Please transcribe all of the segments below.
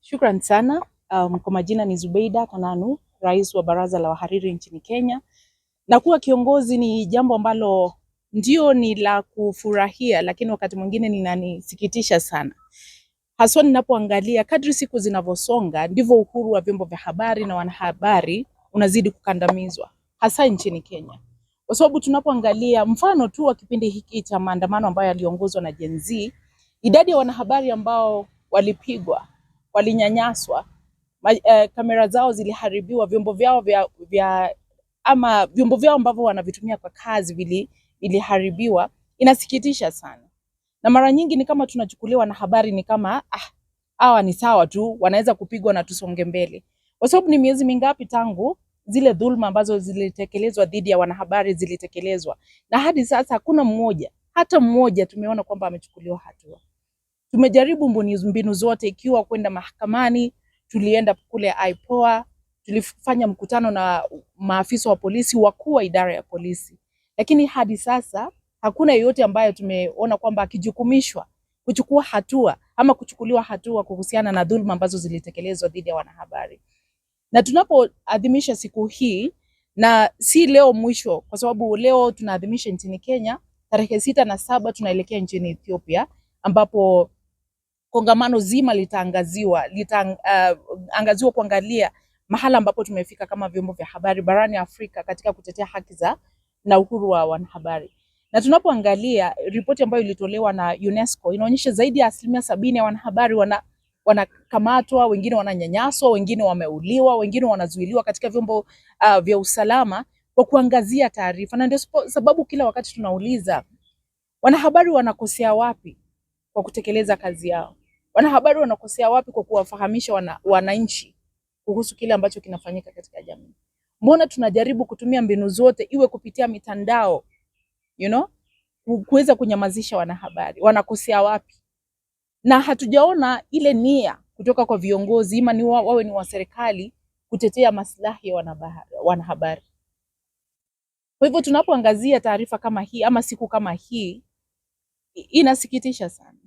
Shukran sana. Kwa majina ni Zubeidah Kananu, rais wa baraza la wahariri nchini Kenya. Na kuwa kiongozi ni jambo ambalo ndio ni la kufurahia, lakini wakati mwingine linanisikitisha sana. Haswa ninapoangalia kadri siku zinavyosonga ndivyo uhuru wa vyombo vya habari na wanahabari unazidi kukandamizwa, hasa nchini Kenya. Kwa sababu tunapoangalia mfano tu wa kipindi hiki cha maandamano ambayo yaliongozwa na Gen Z, idadi ya wanahabari ambao walipigwa, walinyanyaswa, kamera zao ziliharibiwa, vyombo vyao ambavyo wanavitumia kwa kazi viliharibiwa, inasikitisha sana. Na mara nyingi ni kama tunachukuliwa na habari ni kama hawa ni sawa tu, wanaweza kupigwa na tusonge mbele. Kwa sababu ni miezi mingapi tangu zile dhulma ambazo zilitekelezwa dhidi ya wanahabari zilitekelezwa, na hadi sasa hakuna hata mmoja tumeona kwamba amechukuliwa hatua. Tumejaribu mbinu zote, ikiwa kwenda mahakamani, tulienda kule IPOA, tulifanya mkutano na maafisa wa polisi, wakuu wa idara ya polisi, lakini hadi sasa hakuna yeyote ambaye tumeona kwamba akijukumishwa kuchukua hatua ama kuchukuliwa hatua kuhusiana na dhulma ambazo zilitekelezwa dhidi ya wanahabari. Na tunapoadhimisha siku hii, na si leo mwisho, kwa sababu leo tunaadhimisha nchini Kenya, tarehe 6 na 7 tunaelekea nchini Ethiopia, ambapo kongamano zima litaangaziwa kuangalia mahala ambapo tumefika kama vyombo vya habari barani Afrika katika kutetea haki na uhuru wa wanahabari. Na tunapoangalia ripoti ambayo ilitolewa na UNESCO, inaonyesha zaidi ya 70% ya wanahabari wanakamatwa, wengine wananyanyaswa, wengine wameuliwa, wengine wanazuiliwa katika vyombo vya usalama kwa kuangazia taarifa. Na ndio sababu kila wakati tunauliza, wanahabari wanakosea wapi kwa kutekeleza kazi yao? Wanahabari wanakosea wapi kwa kuwafahamisha wananchi kuhusu kile ambacho kinafanyika katika jamii? Mbona tunajaribu kutumia mbinu zote, iwe kupitia mitandao, kuweza kunyamazisha wanahabari? Wanakosea wapi? Na hatujaona ile nia kutoka kwa viongozi, ima wawe ni wa serikali, kutetea maslahi ya wanahabari. Kwa hivyo tunapoangazia taarifa kama hii ama siku kama hii, inasikitisha sana,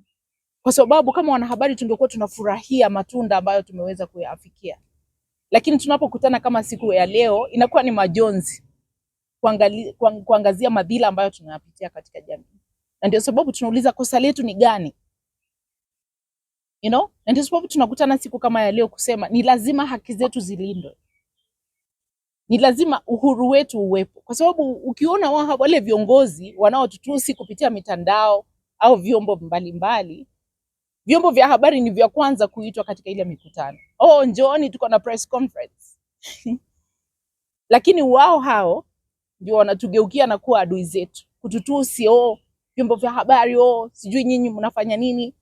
kwa sababu kama wanahabari tungekuwa tunafurahia matunda ambayo tumeweza kuyafikia, lakini tunapokutana kama siku ya leo inakuwa ni majonzi kuangazia madhila ambayo tunayapitia katika jamii. Na ndio sababu tunauliza, kosa letu ni gani? Na ndio sababu tunakutana siku kama ya leo kusema ni lazima haki zetu zilindwe, ni lazima uhuru wetu uwepo. Kwa sababu ukiona wale viongozi wanaotutusi kupitia mitandao au vyombo mbalimbali, vyombo vya habari ni vya kwanza kuitwa katika ile mikutano. Njooni tuko na press conference. Lakini hao ndio wanatugeukia na kuwa adui zetu, kututusi, vyombo vya habari, sijui nyinyi mnafanya nini.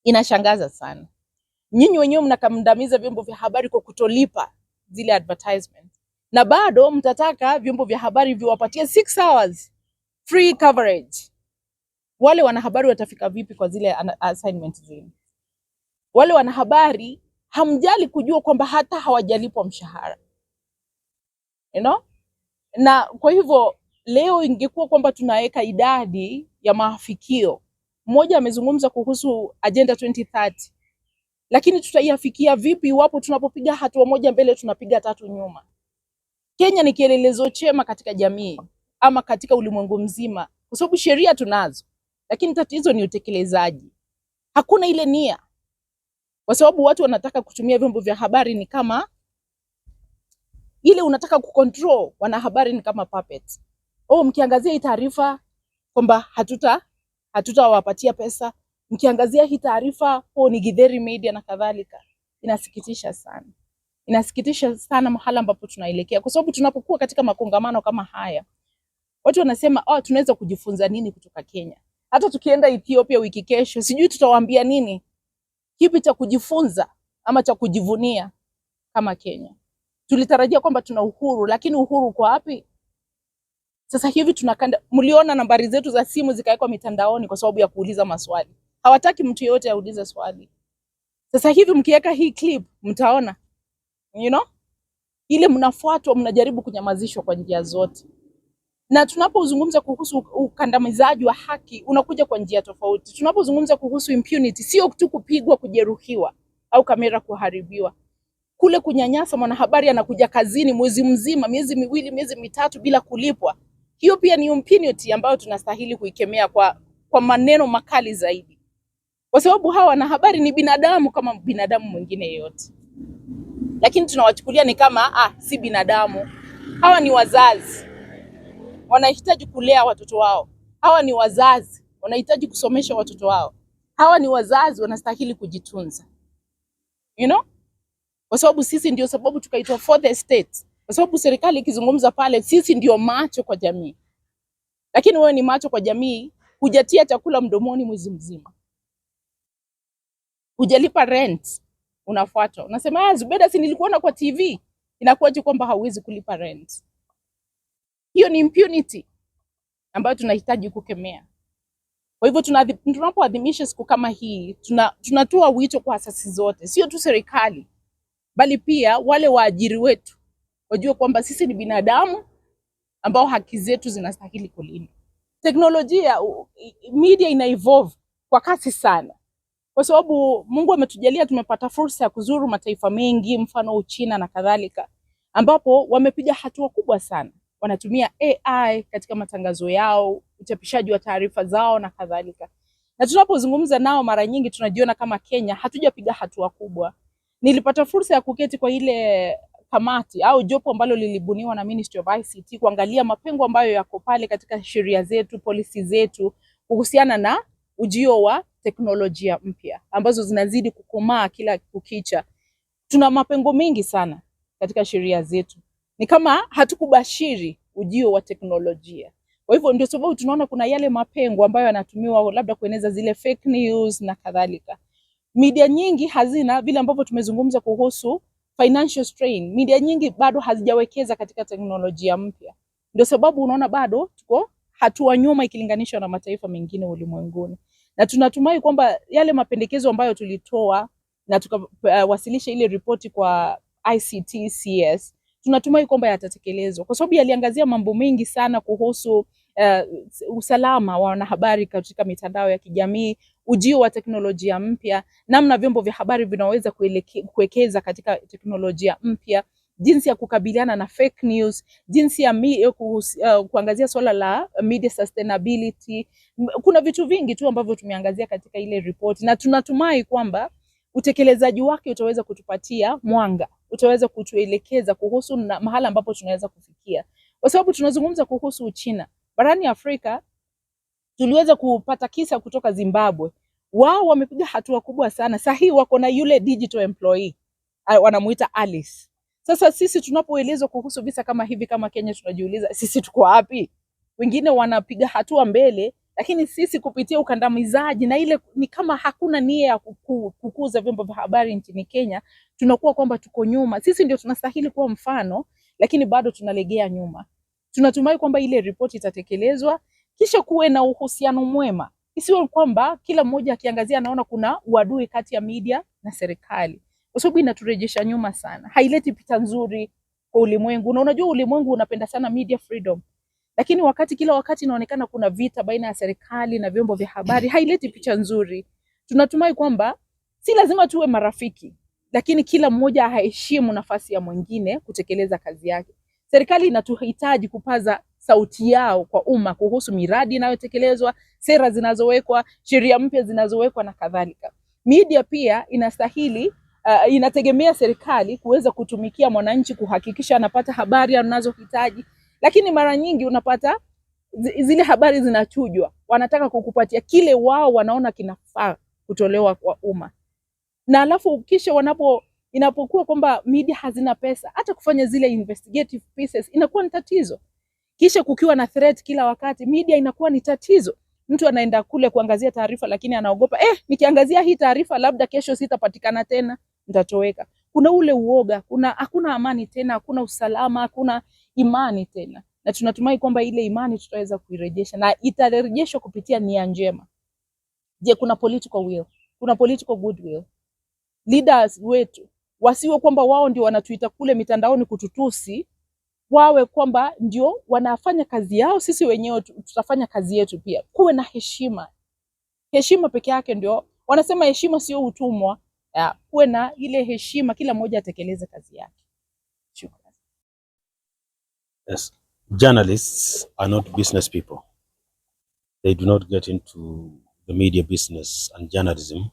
Inashangaza sana. Nyinyi wenyewe mnakandamiza vyombo vya habari kwa kutolipa zile advertisement, na bado mtataka vyombo vya habari viwapatie 6 hours free coverage. Wale wanahabari watafika vipi kwa zile assignment zenu? Wale wanahabari hamjali kujua kwamba hata hawajalipwa mshahara, Na kwa hivyo leo ingekuwa kwamba tunaweka idadi ya maafikio. Mmoja amezungumza kuhusu agenda 2030, lakini tutaiafikia vipi iwapo tunapopiga hatua moja mbele tunapiga 3 nyuma? Kenya ni kielelezo chema katika jamii ama katika ulimwengu mzima, kwa sababu sheria tunazo, lakini tatizo ni utekelezaji. Hakuna ile nia, kwa sababu watu wanataka kutumia vyombo vya habari ni kama ile unataka kucontrol wanahabari ni kama puppets. Mkiangazia hii taarifa kwamba hatutawapatia pesa, mkiangazia hii taarifa ni Githeri media na kadhalika. Inasikitisha sana. Inasikitisha sana mahala ambapo tunaelekea, kwa sababu tunapokuwa katika makongamano kama haya, watu wanasema tunaweza kujifunza nini kutoka Kenya? Hata tukienda Ethiopia wiki kesho, sijui tutawaambia nini, kipi cha kujifunza ama cha kujivunia kama Kenya. Tulitarajia kwamba tuna uhuru, lakini uhuru uko wapi? Sasa hivi mliona nambari zetu za simu zikawekwa mitandaoni kwa sababu ya kuuliza maswali. Hawataki mtu yeyote aulize swali. Sasa hivi mkiweka hii clip mtaona, ile mnafuatwa, mnajaribu kunyamazishwa kwa njia zote. Na tunapozungumza kuhusu ukandamizaji wa haki unakuja kwa njia tofauti. Tunapozungumza kuhusu impunity, sio tu kupigwa, kujeruhiwa. au kamera kuharibiwa. Kule kunyanyasa mwanahabari anakuja kazini mwezi mzima, miezi miwili, miezi mitatu bila kulipwa. Hiyo pia ni impunity ambayo tunastahili kuikemea kwa maneno makali zaidi. Kwa sababu hawa wanahabari ni binadamu kama binadamu mwingine yeyote. Lakini tunawachukulia ni kama si binadamu. Hawa ni wazazi. Wanahitaji kulea watoto wao. Hawa ni wazazi. Wanahitaji kusomesha watoto wao. Hawa ni wazazi, wanastahili kujitunza. You know? Kwa sababu sisi ndio sababu tukaitwa fourth estate. Kwa sababu serikali ikizungumza pale, sisi ndio macho kwa jamii. Lakini wewe ni macho kwa jamii, hujatia chakula mdomoni mwezi mzima. Hujalipa rent, unafuatwa. Unasema Zubeidah, si nilikuona kwa TV. Inakuwaje kwamba hauwezi kulipa rent? Hiyo ni impunity ambayo tunahitaji kukemea. Kwa hivyo tunapoadhimisha siku kama hii, tunatoa wito kwa asasi zote, sio tu serikali, bali pia wale waajiri wetu wajue kwamba sisi ni binadamu ambao haki zetu zinastahili kulindwa. Teknolojia, media ina evolve kwa kasi sana. Kwa sababu Mungu ametujalia tumepata fursa ya kuzuru mataifa mengi, mfano Uchina na kadhalika, ambapo wamepiga hatua kubwa sana. Wanatumia AI katika matangazo yao, uchapishaji wa taarifa zao na kadhalika. Na tunapozungumza nao mara nyingi tunajiona kama Kenya hatujapiga hatua kubwa. Nilipata fursa ya kuketi kwa ile kamati au jopo ambalo lilibuniwa na Ministry of ICT kuangalia mapengo ambayo yako pale katika sheria zetu, policy zetu kuhusiana na ujio wa teknolojia mpya ambazo zinazidi kukomaa kila kukicha. Tuna mapengo mengi sana katika sheria zetu. Ni kama hatukubashiri ujio wa teknolojia. Kwa hivyo ndio sababu tunaona kuna yale mapengo ambayo yanatumiwa labda kueneza zile fake news na kadhalika. Media nyingi hazina vile ambavyo tumezungumza kuhusu financial strain. Media nyingi bado hazijawekeza katika teknolojia mpya. Ndio sababu unaona bado tuko hatua nyuma ikilinganishwa na mataifa mengine ulimwenguni. Na tunatumai kwamba yale mapendekezo ambayo tulitoa na tukawasilisha ile ripoti kwa ICT-CS, tunatumai kwamba yatatekelezwa kwa sababu yaliangazia mambo mengi sana kuhusu usalama wa wanahabari katika mitandao ya kijamii, ujio wa teknolojia mpya, namna vyombo vya habari vinaweza kuwekeza katika teknolojia mpya, jinsi ya kukabiliana na fake news, jinsi ya kuangazia swala la media sustainability. Kuna vitu vingi tu ambavyo tumeangazia katika ile report, na tunatumai kwamba utekelezaji wake utaweza kutupatia mwanga, utaweza kutuelekeza kuhusu mahala ambapo tunaweza kufikia. Kwa sababu tunazungumza kuhusu Uchina. Barani Afrika tuliweza kupata kisa kutoka Zimbabwe. Wao wamepiga hatua kubwa sana. Sahi wako na yule digital employee wanamuita Alice. Sasa sisi tunapoelezwa kuhusu visa kama hivi kama Kenya tunajiuliza sisi tuko wapi? Wengine wanapiga hatua mbele, lakini sisi kupitia ukandamizaji na ile ni kama hakuna nia ya kukuza vyombo vya habari nchini Kenya, tunakuwa kwamba tuko nyuma. Sisi ndio tunastahili kuwa mfano, lakini bado tunalegea nyuma. Tunatumai kwamba ile ripoti itatekelezwa, kisha kuwe na uhusiano mwema. Isiwe kwamba kila mmoja akiangazia anaona kuna uadui kati ya media na serikali. Kwa sababu inaturejesha nyuma sana. Haileti picha nzuri kwa ulimwengu. Na unajua ulimwengu unapenda sana media freedom. Lakini kila wakati inaonekana kuna vita baina ya serikali na vyombo vya habari, haileti picha nzuri. Tunatumai kwamba si lazima tuwe marafiki, lakini kila mmoja aheshimu nafasi ya mwingine kutekeleza kazi yake. Serikali inatuhitaji kupaza sauti yao kwa umma kuhusu miradi inayotekelezwa, sera zinazowekwa, sheria mpya zinazowekwa na kadhalika. Media pia inastahili inategemea serikali kuweza kutumikia mwananchi, kuhakikisha anapata habari anazohitaji. Lakini mara nyingi unapata zile habari zinachujwa. Wanataka kukupatia kile wao wanaona kinafaa kutolewa kwa umma. Na alafu kisha inapokuwa kwamba media hazina pesa, hata kufanya zile investigative pieces inakuwa ni tatizo. Kisha kukiwa na threat kila wakati, media inakuwa ni tatizo. Mtu anaenda kule kuangazia taarifa lakini anaogopa, nikiangazia hii taarifa labda kesho sitapatikana tena, nitatoweka. Kuna ule uoga, hakuna amani tena, hakuna usalama, hakuna imani tena. Na tunatumai kwamba ile imani tutaweza kuirejesha, na itarejeshwa kupitia nia njema. Je, kuna political will? Kuna political goodwill? Leaders wetu wasiwe kwamba wao ndio wanatuita kule mitandaoni kututusi, wawe kwamba ndio wanafanya kazi yao, sisi wenyewe tutafanya kazi yetu pia. Kuwe na heshima. Heshima peke yake ndio, wanasema heshima sio utumwa. kuwe na ile heshima, kila mmoja atekeleze kazi yake. Shukrani. Yes. Journalists are not business people. They do not get into the media business and journalism to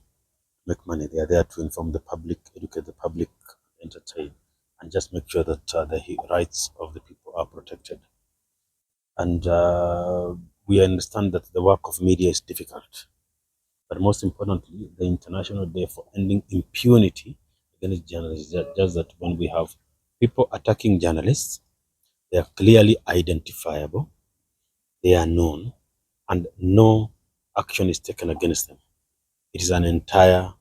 make money. They are there to inform the public, educate the public, entertain, and just make sure that the rights of the people are protected. And we understand that the work of media is difficult. But most importantly, the International Day for Ending Impunity against journalists, just that when we have people attacking journalists, they are clearly identifiable, they are known, and no action is taken against them. It is an entire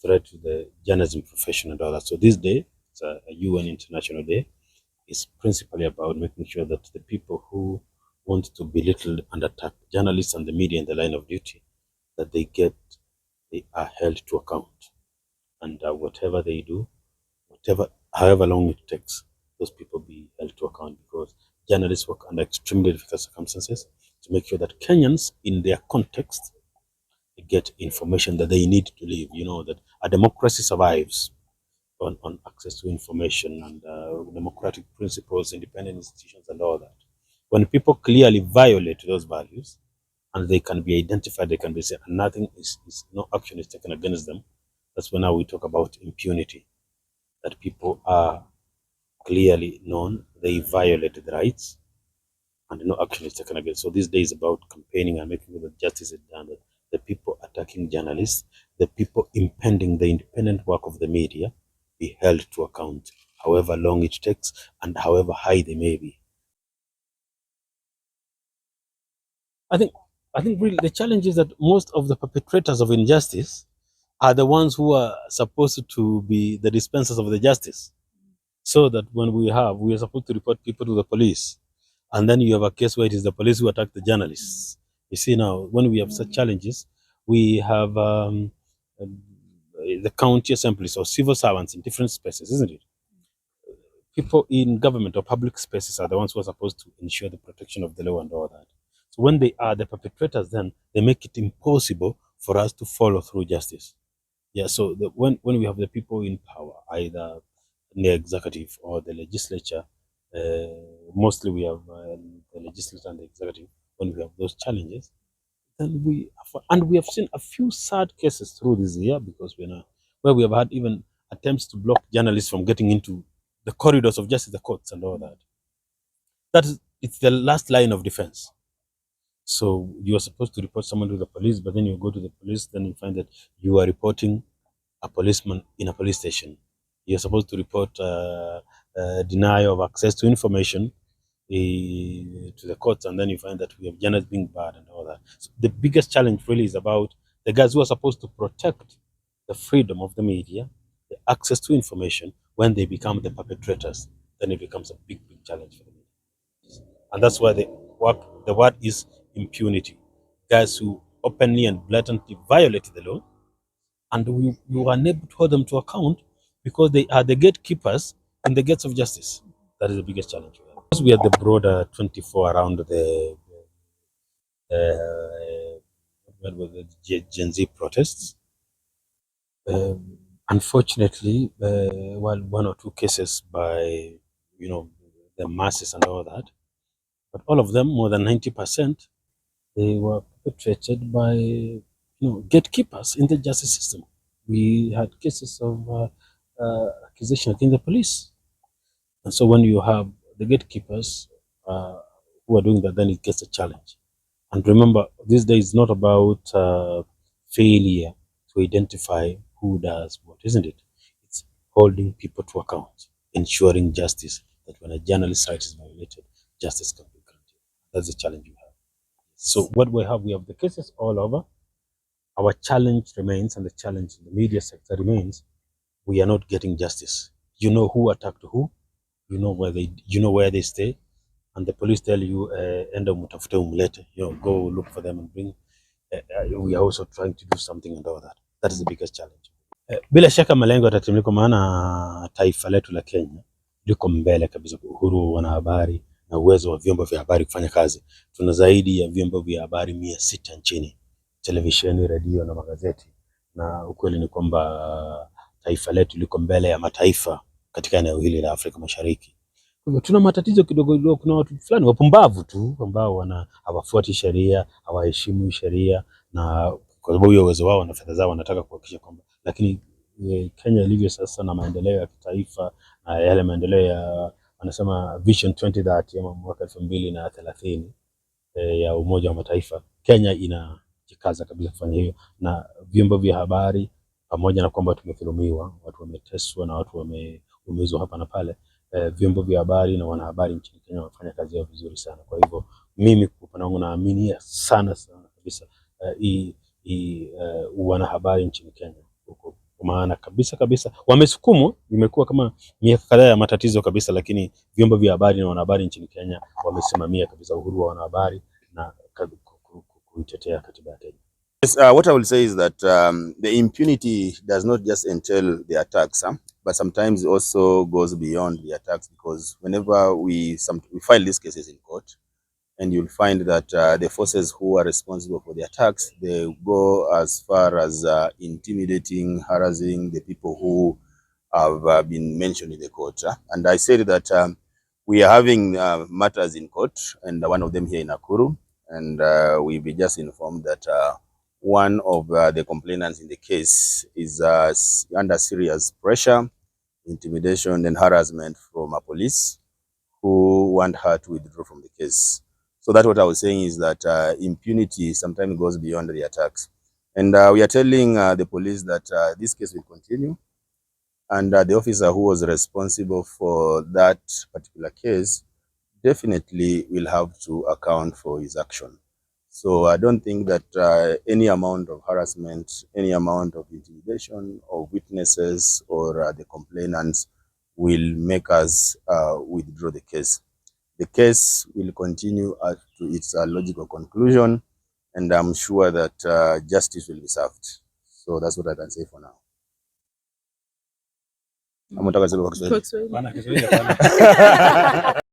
threat to the journalism profession and all that. So this day, it's a UN International Day, is principally about making sure that the people who want to belittle and attack journalists and the media in the line of duty, that they are held to account. And whatever they do, however long it takes, those people be held to account, because journalists work under extremely difficult circumstances to make sure that Kenyans, in their context, get information that they need to live. You know that a democracy survives on access to information and democratic principles, independent institutions, and all that. When people clearly violate those values, and they can be identified, they can be said, and no action is taken against them, that's when now we talk about impunity. That people are clearly known, they violated the rights, and no action is taken against. So this day is about campaigning and making sure that justice is done. That the people attacking journalists, the people impeding the independent work of the media, be held to account, however long it takes and however high they may be. I think really the challenge is that most of the perpetrators of injustice are the ones who are supposed to be the dispensers of the justice. So that when we are supposed to report people to the police, and then you have a case where it is the police who attack the journalists. You see, now when we have such challenges, we have the county assemblies or civil servants in different spaces, isn't it? People in government or public spaces are the ones who are supposed to ensure the protection of the law and all that. So when they are the perpetrators, then they make it impossible for us to follow through justice. Yeah, so when we have the people in power, either in the executive or the legislature, mostly we have the legislature and the executive, when we have those challenges, then we have seen a few sad cases through this year, because where we have had even attempts to block journalists from getting into the corridors of justice, the courts and all that. It's the last line of defense. So you are supposed to report someone to the police, but then you go to the police, then you find that you are reporting a policeman in a police station. You're supposed to report denial of access to information to the courts, and then you find that we have journalists being bad and all that. So the biggest challenge really is about the guys who are supposed to protect the freedom of the media, the access to information. When they become the perpetrators, then it becomes a big challenge for the media. And that's why the word is impunity. Guys who openly and blatantly violate the law, and we are unable to hold them to account because they are the gatekeepers in the gates of justice. That is the biggest challenge. Because we are the broader 24 around the Gen Z protests. Unfortunately, one or two cases by the masses and all that, but all of them, more than 90%, they were perpetrated by gatekeepers in the justice system. We had cases of accusation against the police, and so when you have the gatekeepers who are doing that, then it gets a challenge. And remember, this day is not about failure to identify who does what, isn't it? It's holding people to account, ensuring justice, that when a journalist's right is violated, justice can be granted. That's the challenge we have. So what we have the cases all over. Our challenge remains, and the challenge in the media sector remains, we are not getting justice. You know who attacked who, you know where they stay, and the police tell you, enda mutafute umlete, go look for them and bring. We are also trying to do something and all that. That is the biggest challenge. Bila shaka malengo yatatimilika, maana taifa letu la Kenya liko mbele kabisa kwa uhuru wa wanahabari na uwezo wa vyombo vya habari kufanya kazi. Tuna zaidi ya vyombo vya habari 600 nchini, televisheni, radio na magazeti, na ukweli ni kwamba taifa letu liko mbele ya mataifa katika eneo hili la Afrika Mashariki. Tuna matatizo kidogo kidogo, kuna watu fulani wapumbavu tu ambao hawafuati sheria, hawaheshimu sheria, na kwa sababu ya uwezo wao na fedha zao wanataka kuhakikisha kwamba, lakini Kenya ilivyo sasa na maendeleo ya kitaifa na yale maendeleo ya wanasema Vision 2030 ama mwaka 2030 ya Umoja wa Mataifa, Kenya inajikaza kabisa kufanya hiyo, na vyombo vya habari, pamoja na kwamba tumedhulumiwa, watu wameteswa na watu wameumizwa hapa na pale, vyombo vya habari na wanahabari nchini Kenya wanafanya kazi yao vizuri sana. Kwa hivyo mimi kwa upande wangu naaminia sana kabisa wanahabari nchini Kenya huko, kwa maana kabisa wamesukumwa. Imekuwa kama miaka kadhaa ya matatizo kabisa, lakini vyombo vya habari na wanahabari nchini Kenya wamesimamia kabisa uhuru wa wanahabari na kuitetea katiba ya Kenya. Yes, what I will say is that the impunity does not just entail the attacks, but sometimes it also goes beyond the attacks, because whenever we file these cases in court, and you'll find that the forces who are responsible for the attacks, they go as far as intimidating, harassing the people who have been mentioned in the court. And I said that we are having matters in court, and one of them here in Nakuru, and we've been just informed that one of the complainants in the case is under serious pressure, intimidation and harassment from a police who want her to withdraw from the case. So that's what I was saying, is that impunity sometimes goes beyond the attacks. And we are telling the police that this case will continue, and the officer who was responsible for that particular case definitely will have to account for his action. So I don't think that any amount of harassment, any amount of intimidation of witnesses or the complainants will make us withdraw the case. The case will continue to its logical conclusion, and I'm sure that justice will be served. So that's what I can say for now.